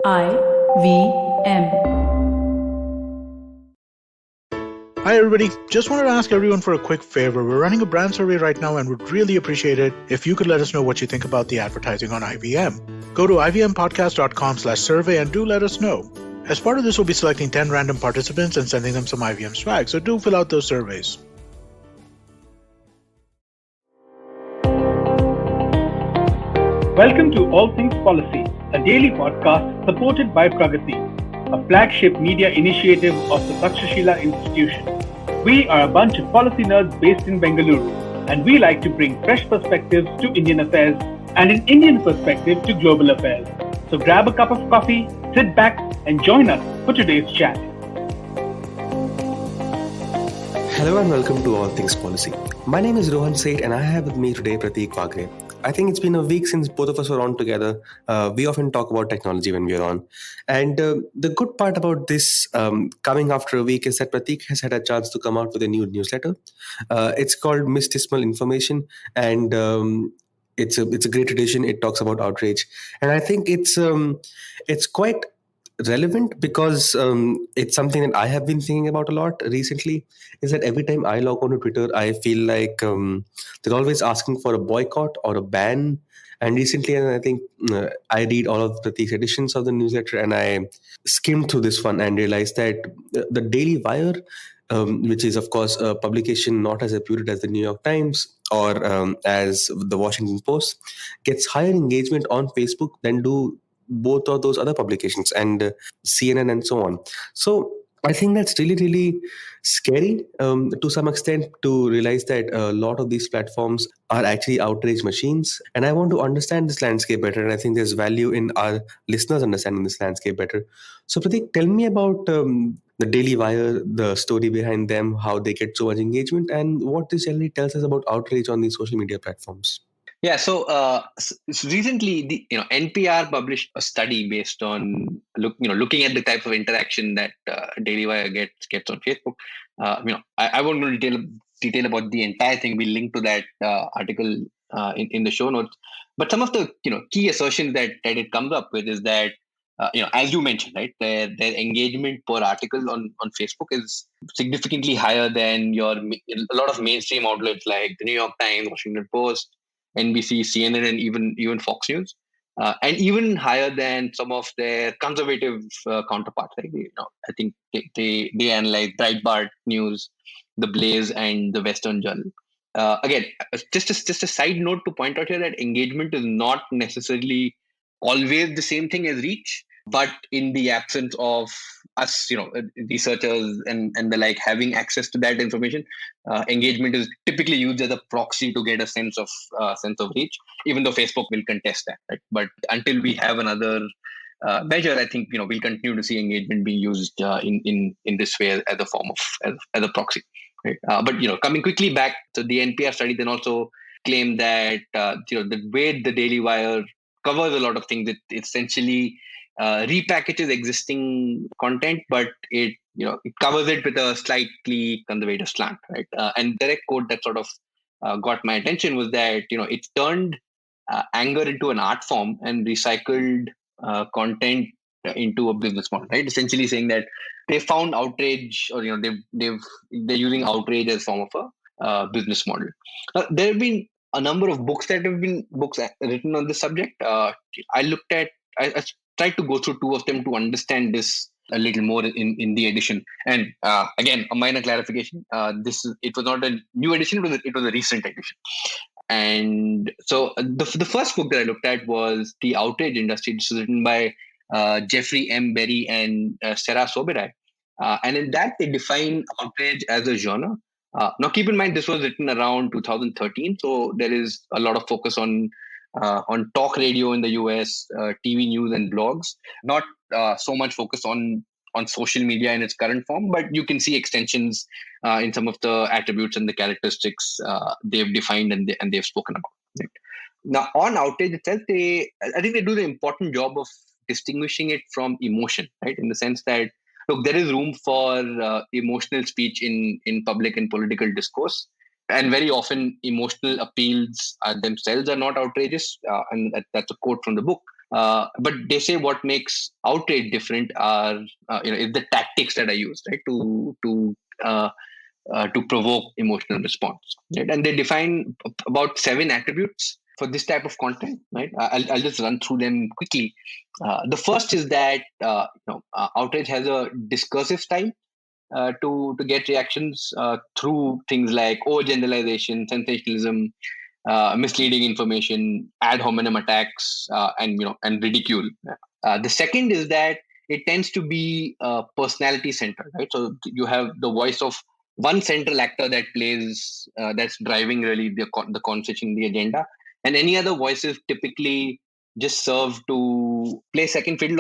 IVM. Hi everybody, just wanted to ask everyone for a quick favor. We're running a brand survey right now and would really appreciate it if you could let us know what you think about the advertising on IVM. Go to ivmpodcast.com/survey and do let us know. As part of this, we'll be selecting 10 random participants and sending them some IVM swag, so do fill out those surveys. Welcome to All Things Policy, a daily podcast supported by Pragati, a flagship media initiative of the Takshashila Institution. We are a bunch of policy nerds based in Bengaluru, and we like to bring fresh perspectives to Indian affairs and an Indian perspective to global affairs. So grab a cup of coffee, sit back, and join us for today's chat. Hello and welcome to All Things Policy. My name is Rohan Seth and I have with me today Prateek Waghre. I think it's been a week since both of us were on together. We often talk about technology when we are on. And the good part about this coming after a week is that Prateek has had a chance to come out with a new newsletter. It's called Mysticismal Information, and it's a great edition. It talks about outrage. And I think it's quite relevant because it's something that I have been thinking about a lot recently, is that every time I log on to Twitter, I feel like they're always asking for a boycott or a ban. And recently, and I think I read all of Prateek's editions of the newsletter and I skimmed through this one and realized that the Daily Wire, which is, of course, a publication not as reputed as the New York Times or as the Washington Post, gets higher engagement on Facebook than do both of those other publications and CNN and so on. So I think that's really, really scary to some extent to realize that a lot of these platforms are actually outrage machines. And I want to understand this landscape better. And I think there's value in our listeners understanding this landscape better. So Prateek, tell me about the Daily Wire, the story behind them, how they get so much engagement, and what this generally tells us about outrage on these social media platforms. Yeah, so recently, the NPR published a study based on looking at the type of interaction that Daily Wire gets on Facebook. I won't go into detail about the entire thing. We'll link to that article in the show notes. But some of the key assertions that it comes up with is that as you mentioned, right, their engagement per article on Facebook is significantly higher than a lot of mainstream outlets like the New York Times, Washington Post, NBC, CNN, and even Fox News, and even higher than some of their conservative counterparts. Right? I think they analyze Breitbart News, The Blaze, and the Western Journal. Again, just a side note to point out here that engagement is not necessarily always the same thing as reach, but in the absence of us, researchers and the like having access to that information, engagement is typically used as a proxy to get a sense of reach, even though Facebook will contest that, right? But until we have another measure, I think we'll continue to see engagement being used in this way as a form of as a proxy, right? But coming quickly back to the NPR study, then also claimed that the way the Daily Wire covers a lot of things, it essentially repackages existing content, but it covers it with a slightly conservative slant, right? And direct quote that sort of got my attention was that it's turned anger into an art form and recycled content into a business model, right? Essentially saying that they found outrage, or they're using outrage as a form of a business model. There have been a number of books written on this subject. I tried to go through two of them to understand this a little more in the edition. And again, a minor clarification: it was not a new edition; it was a recent edition. And so the first book that I looked at was The Outrage Industry. This is written by Jeffrey M. Berry and Sarah Soberai. And in that, they define outrage as a genre. Now, keep in mind, this was written around 2013, so there is a lot of focus on talk radio in the US, TV news and blogs. Not so much focus on social media in its current form, but you can see extensions in some of the attributes and the characteristics they've defined and they've spoken about. Right? Now, on outrage itself, I think they do the important job of distinguishing it from emotion, right? In the sense that, look, there is room for emotional speech in public and political discourse. And very often emotional appeals themselves are not outrageous. And that's a quote from the book. But they say what makes Outrage different are is the tactics that are used, right, to provoke emotional response, right? And they define about 7 attributes for this type of content, right? I'll just run through them quickly. The first is that Outrage has a discursive style to get reactions through things like overgeneralization, sensationalism, misleading information, ad hominem attacks, and ridicule. The second is that it tends to be personality centered, right? So you have the voice of one central actor that plays, that's driving really the conversation, the agenda, and any other voices typically just serve to play second fiddle,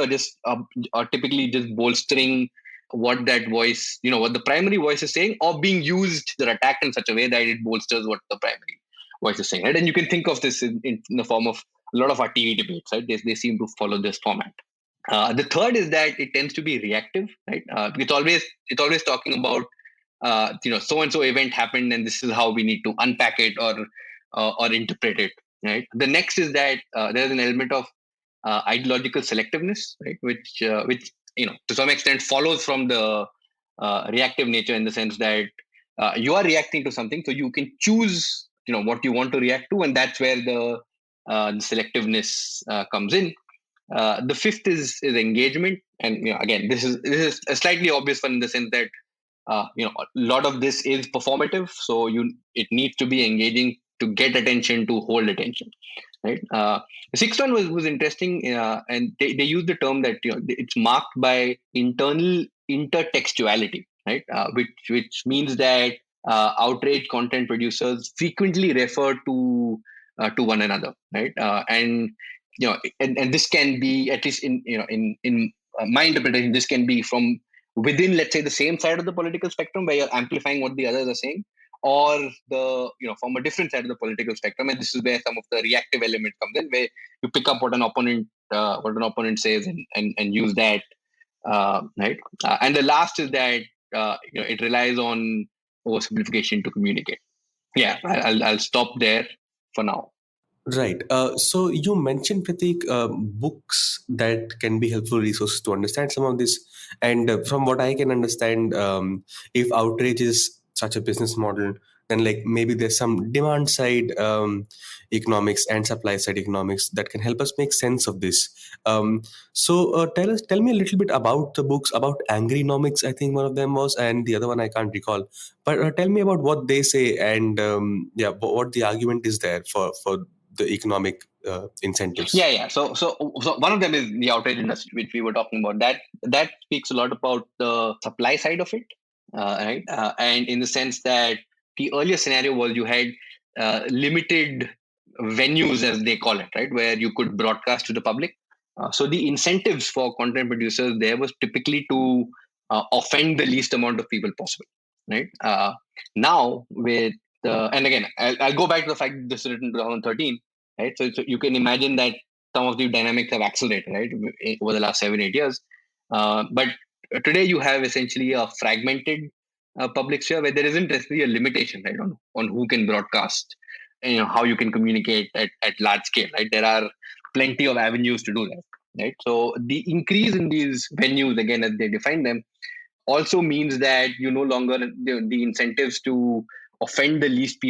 or typically just bolstering what that voice, what the primary voice is saying, or being used, they're attacked in such a way that it bolsters what the primary voice is saying, right? And you can think of this in the form of a lot of our TV debates, right? They seem to follow this format. The third is that it tends to be reactive, right? It's always talking about so and so event happened and this is how we need to unpack it or interpret it, right? The next is that there's an element of ideological selectiveness, right? Which to some extent follows from the reactive nature, in the sense that you are reacting to something, so you can choose what you want to react to, and that's where the selectiveness comes in. The fifth is engagement, and again, this is a slightly obvious one, in the sense that a lot of this is performative, so it needs to be engaging to get attention, to hold attention, right? The sixth one was interesting, and they use the term that it's marked by internal intertextuality, right? Which means that outrage content producers frequently refer to one another, right? And this can be, at least in my interpretation, this can be from within, let's say, the same side of the political spectrum, where you're amplifying what the others are saying, or from a different side of the political spectrum, and this is where some of the reactive element comes in, where you pick up what an opponent says, and use that, right? And the last is that it relies on oversimplification to communicate. Yeah, I'll stop there for now. Right. So you mentioned, Prateek, books that can be helpful resources to understand some of this. And from what I can understand, if outrage is such a business model, then like maybe there's some demand side economics and supply side economics that can help us make sense of this. So tell me a little bit about the books, about Angrynomics, I think one of them was, and the other one I can't recall. But tell me about what they say, and what the argument is there for the economic incentives. Yeah. So one of them is the outrage industry, which we were talking about. That speaks a lot about the supply side of it, right? And in the sense that the earlier scenario was you had limited venues, as they call it, right, where you could broadcast to the public. So the incentives for content producers there was typically to offend the least amount of people possible, right? Now with and again, I'll go back to the fact that this is written in 2013, right? So you can imagine that some of the dynamics have accelerated, right, over the last 7-8 years. But today you have essentially a fragmented public sphere, where there isn't necessarily a limitation, right, on who can broadcast, and how you can communicate at large scale, right? There are plenty of avenues to do that, right? So the increase in these venues, again, as they define them, also means that you no longer, the incentives to offend the least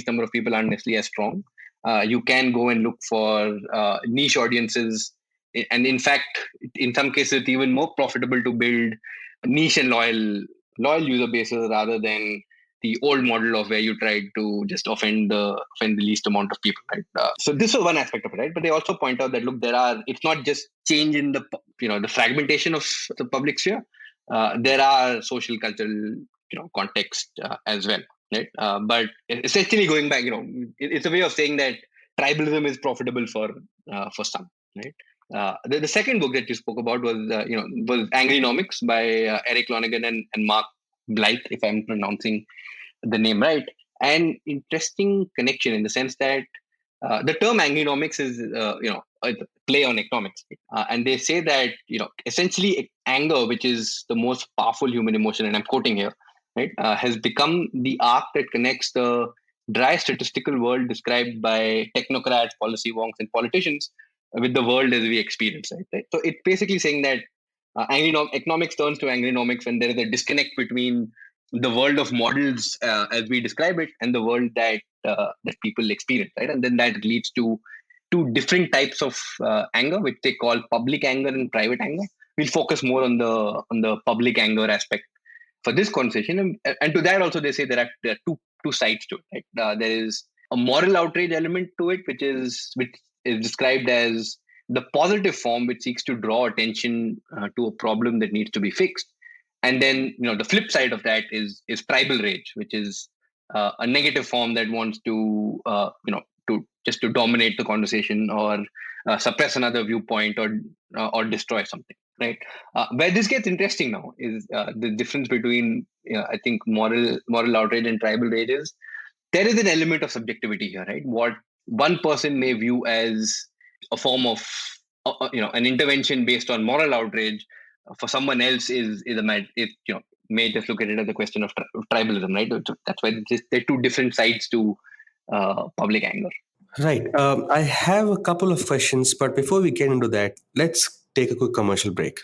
number of people aren't necessarily as strong. You can go and look for niche audiences, and in fact, in some cases, it's even more profitable to build niche and loyal user bases, rather than the old model of where you tried to just offend the least amount of people, right? So this is one aspect of it, right? But they also point out that, look, it's not just change in the fragmentation of the public sphere. There are social, cultural, context as well, right? But essentially, going back, it's a way of saying that tribalism is profitable for some, right? The second book that you spoke about was Anguinomics by Eric Lonergan and Mark Blythe, if I'm pronouncing the name right. An interesting connection, in the sense that the term Anguinomics is a play on economics, and they say that essentially anger, which is the most powerful human emotion, and I'm quoting here, right, has become the arc that connects the dry statistical world described by technocrats, policy wonks, and politicians with the world as we experience it. Right? So it's basically saying that economics turns to Anguinomics when there is a disconnect between the world of models as we describe it and the world that people experience, right? And then that leads to two different types of anger, which they call public anger and private anger. We'll focus more on the public anger aspect for this conversation, and to that also they say there are two sides to it. Right? There is a moral outrage element to it, which is described as the positive form, which seeks to draw attention to a problem that needs to be fixed. And then the flip side of that is tribal rage, which is a negative form that wants to dominate the conversation or suppress another viewpoint or destroy something, right? Where this gets interesting now is the difference between I think moral outrage and tribal rage is there is an element of subjectivity here, right? What one person may view as a form of an intervention based on moral outrage, for someone else may just look at it as a question of tribalism, right? That's why there are two different sides to public anger. Right. I have a couple of questions, but before we get into that, let's take a quick commercial break.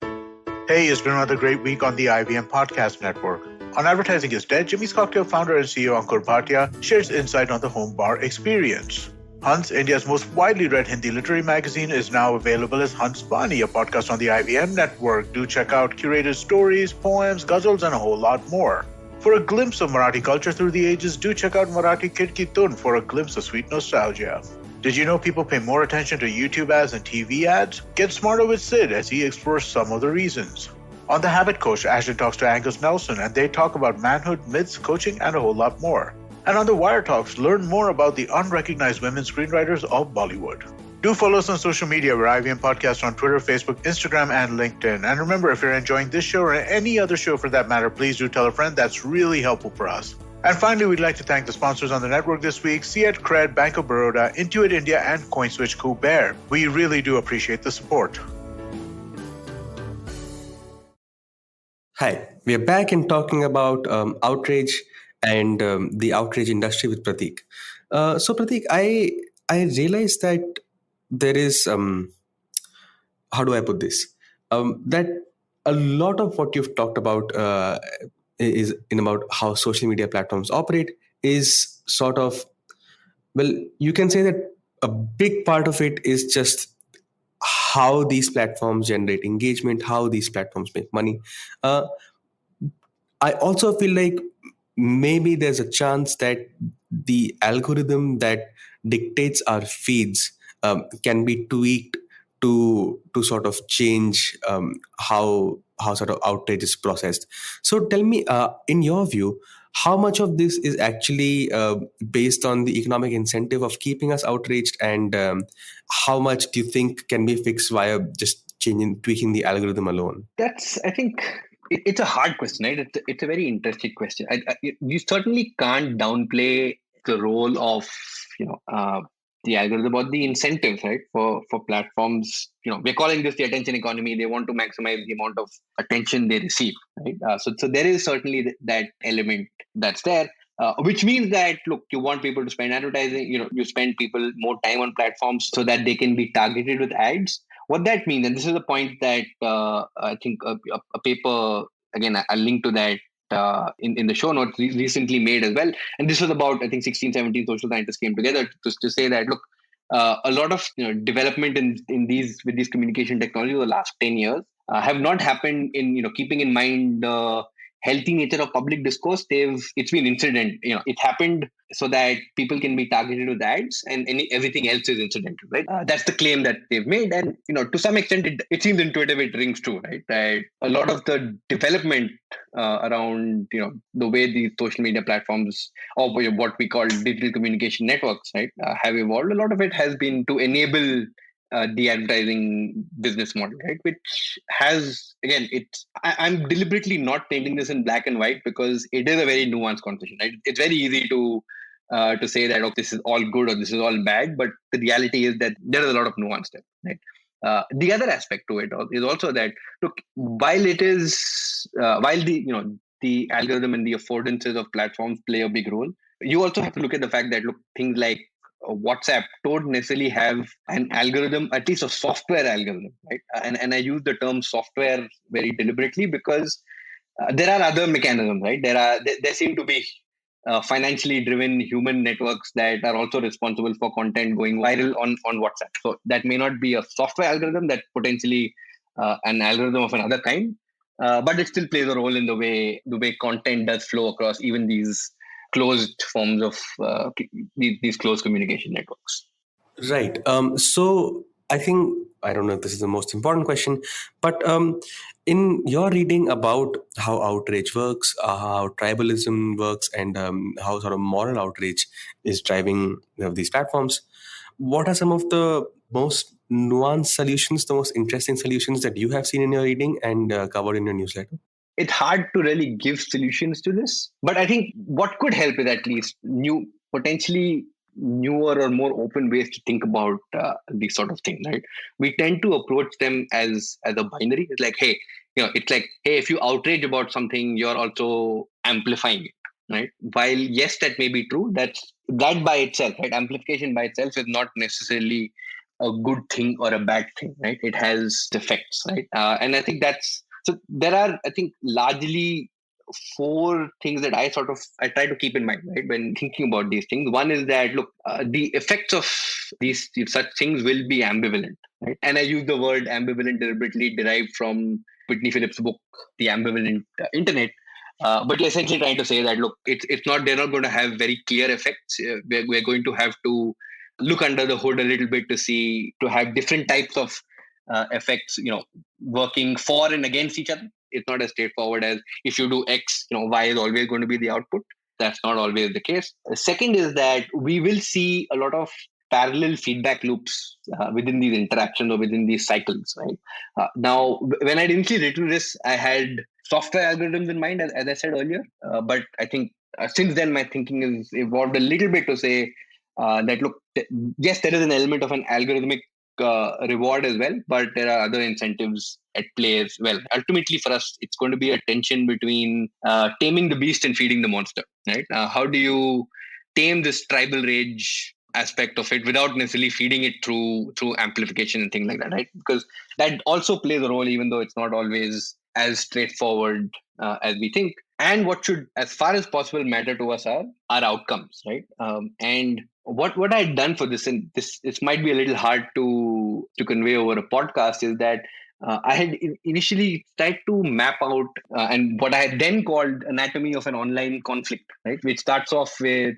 Hey, it's been another great week on the IVM Podcast Network. On Advertising is Dead, Jimmy's Cocktail founder and CEO Ankur Bhatia shares insight on the home bar experience. Hunt's, India's most widely read Hindi literary magazine, is now available as Hunt's Bani, a podcast on the IVM network. Do check out curated stories, poems, ghazals, and a whole lot more. For a glimpse of Marathi culture through the ages, do check out Marathi Kid Tun for a glimpse of sweet nostalgia. Did you know people pay more attention to YouTube ads than TV ads? Get smarter with Sid as he explores some of the reasons. On The Habit Coach, Ashton talks to Angus Nelson and they talk about manhood, myths, coaching, and a whole lot more. And on The Wire Talks, learn more about the unrecognized women screenwriters of Bollywood. Do follow us on social media. We're IVM Podcast on Twitter, Facebook, Instagram, and LinkedIn. And remember, if you're enjoying this show or any other show for that matter, please do tell a friend. That's really helpful for us. And finally, we'd like to thank the sponsors on the network this week, Ciet Cred, Bank of Baroda, Intuit India, and CoinSwitch Kuber. We really do appreciate the support. Hi, we are back and talking about outrage and the outrage industry with Prateek. So Prateek, I realized that there is, how do I put this? That a lot of what you've talked about is in about how social media platforms operate is sort of, well, you can say that a big part of it is just how these platforms generate engagement, how these platforms make money. I also feel like maybe there's a chance that the algorithm that dictates our feeds can be tweaked to sort of change how sort of outrage is processed. So tell me, in your view, how much of this is actually based on the economic incentive of keeping us outraged, and how much do you think can be fixed via just tweaking the algorithm alone? That's, I think, it's a hard question, right? It's a very interesting question. You certainly can't downplay the role of the algorithm or the incentives, right? For platforms, we're calling this the attention economy. They want to maximize the amount of attention they receive, right? So there is certainly that element that's there. Which means that, look, you want people to spend advertising, you spend people more time on platforms so that they can be targeted with ads. What that means, and this is a point that I think a paper, again, I'll link to that in the show notes, recently made as well. And this was about, I think, 16, 17 social scientists came together to say that, look, a lot of development with these communication technologies over the last 10 years have not happened in keeping in mind the healthy nature of public discourse. It's been incident. It happened so that people can be targeted with ads, and everything else is incidental, right? That's the claim that they've made, and to some extent, it seems intuitive. It rings true, right? That a lot of the development around the way these social media platforms, or what we call digital communication networks, right, have evolved. A lot of it has been to enable the advertising business model, right? Which has, again, I'm deliberately not painting this in black and white because it is a very nuanced conversation, right? It's very easy to say that, oh, this is all good or this is all bad, but the reality is that there is a lot of nuance there, right? The other aspect to it is also that, look, while the algorithm and the affordances of platforms play a big role, you also have to look at the fact that, look, things like WhatsApp don't necessarily have an algorithm, at least a software algorithm, right? And I use the term software very deliberately because there are other mechanisms, right? There seem to be financially driven human networks that are also responsible for content going viral on WhatsApp. So that may not be a software algorithm, that potentially an algorithm of another kind, but it still plays a role in the way content does flow across even these closed forms of these closed communication networks. Right. So I think, I don't know if this is the most important question, but in your reading about how outrage works, how tribalism works, and how sort of moral outrage is driving these platforms, what are some of the most nuanced solutions, the most interesting solutions that you have seen in your reading and covered in your newsletter? It's hard to really give solutions to this, but I think what could help is at least potentially newer or more open ways to think about these sort of things, right? We tend to approach them as a binary. It's like, hey, it's like, hey, if you outrage about something, you're also amplifying it, right? While yes, that may be true, that by itself, right? Amplification by itself is not necessarily a good thing or a bad thing, right? It has effects, right? And I think so there are, I think, largely four things that I try to keep in mind, right, when thinking about these things. One is that, look, the effects of these such things will be ambivalent, right? And I use the word ambivalent deliberately, derived from Whitney Phillips' book, The Ambivalent Internet. But you're essentially trying to say that, look, they're not going to have very clear effects. We're going to have to look under the hood a little bit to have different types of effects, working for and against each other. It's not as straightforward as if you do X, Y is always going to be the output. That's not always the case. The second is that we will see a lot of parallel feedback loops within these interactions or within these cycles, right? Now, when I initially written this, I had software algorithms in mind, as I said earlier. But I think since then, my thinking has evolved a little bit to say that, look, yes, there is an element of an algorithmic reward as well, but there are other incentives at play as well. Ultimately, for us, it's going to be a tension between taming the beast and feeding the monster, right? How do you tame this tribal rage aspect of it without necessarily feeding it through amplification and things like that, right? Because that also plays a role, even though it's not always as straightforward as we think. And what should, as far as possible, matter to us are our outcomes, right? And what I had done for this, and this might be a little hard to convey over a podcast, is that I had initially tried to map out and what I had then called anatomy of an online conflict, right? Which starts off with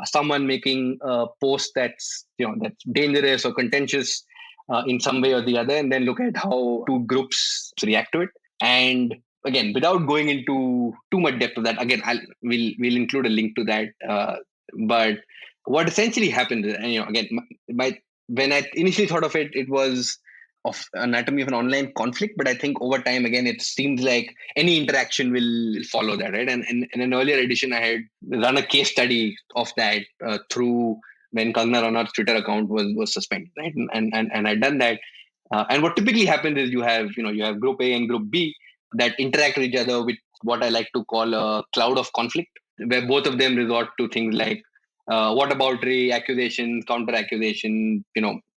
someone making a post that's dangerous or contentious in some way or the other, and then look at how two groups react to it. And again, without going into too much depth of that, again, we'll include a link to that. But what essentially happened, again, when I initially thought of it, it was of anatomy of an online conflict. But I think over time, again, it seems like any interaction will follow that, right? And in an earlier edition, I had run a case study of that through when Kangana Ranaut's Twitter account was suspended, right? And I'd done that. And what typically happens is you have Group A and Group B that interact with each other with what I like to call a cloud of conflict, where both of them resort to things like whataboutery, accusation, counter accusation,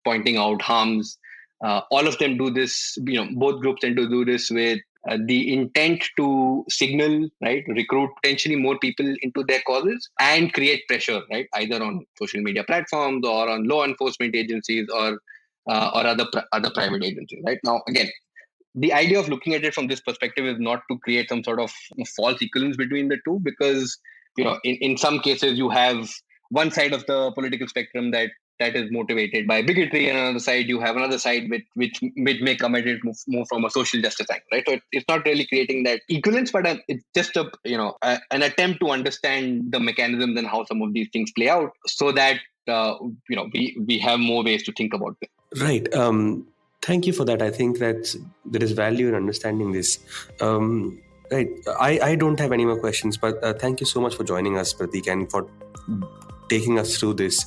pointing out harms. All of them do this. Both groups tend to do this with the intent to signal, right, recruit potentially more people into their causes and create pressure, right, either on social media platforms or on law enforcement agencies or other private agencies. Right now, again, the idea of looking at it from this perspective is not to create some sort of false equivalence between the two, because in some cases you have one side of the political spectrum that is motivated by bigotry, and on the other side you have another side which may come at it more from a social justice angle, right? So it's not really creating that equivalence, but it's just an attempt to understand the mechanisms and how some of these things play out, so that we have more ways to think about them. Right. Thank you for that. I think that there is value in understanding this. Right. I don't have any more questions, but thank you so much for joining us, Prateek, and for taking us through this.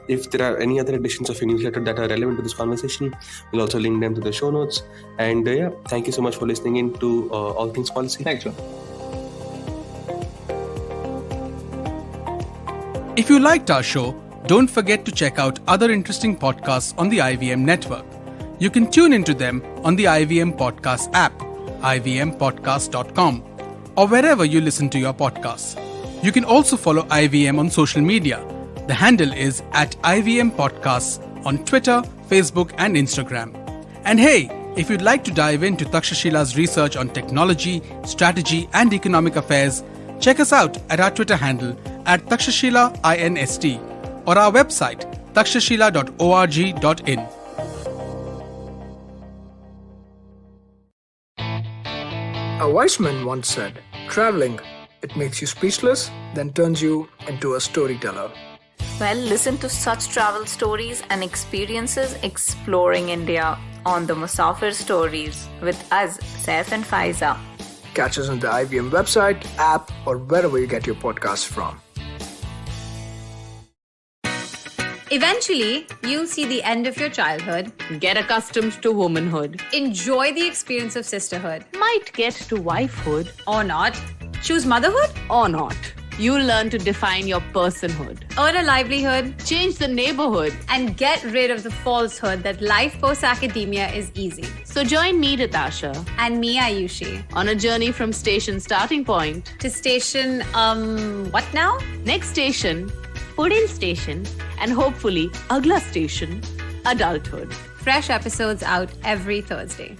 If there are any other editions of your newsletter that are relevant to this conversation, we'll also link them to the show notes. And thank you so much for listening in to All Things Policy. Thanks, man. If you liked our show, Don't forget to check out other interesting podcasts on the IVM network. You can tune into them on the IVM Podcast app, ivmpodcast.com, or wherever you listen to your podcasts. You can also follow IVM on social media. The handle is @IVM Podcasts on Twitter, Facebook, and Instagram. And hey, if you'd like to dive into Takshashila's research on technology, strategy, and economic affairs, check us out at our Twitter handle @TakshashilaINST or our website takshashila.org.in. A wise man once said, traveling, it makes you speechless, then turns you into a storyteller. Well, listen to such travel stories and experiences exploring India on the Musafir Stories with us, Saif and Faiza. Catch us on the IVM website, app, or wherever you get your podcasts from. Eventually, you'll see the end of your childhood, get accustomed to womanhood, enjoy the experience of sisterhood, might get to wifehood, or not, choose motherhood, or not. You'll learn to define your personhood, earn a livelihood, change the neighborhood, and get rid of the falsehood that life post-academia is easy. So join me, Natasha, And me, Ayushi, on a journey from station starting point to station, what now? Next station, Pudin station, and hopefully, Agla station, adulthood. Fresh episodes out every Thursday.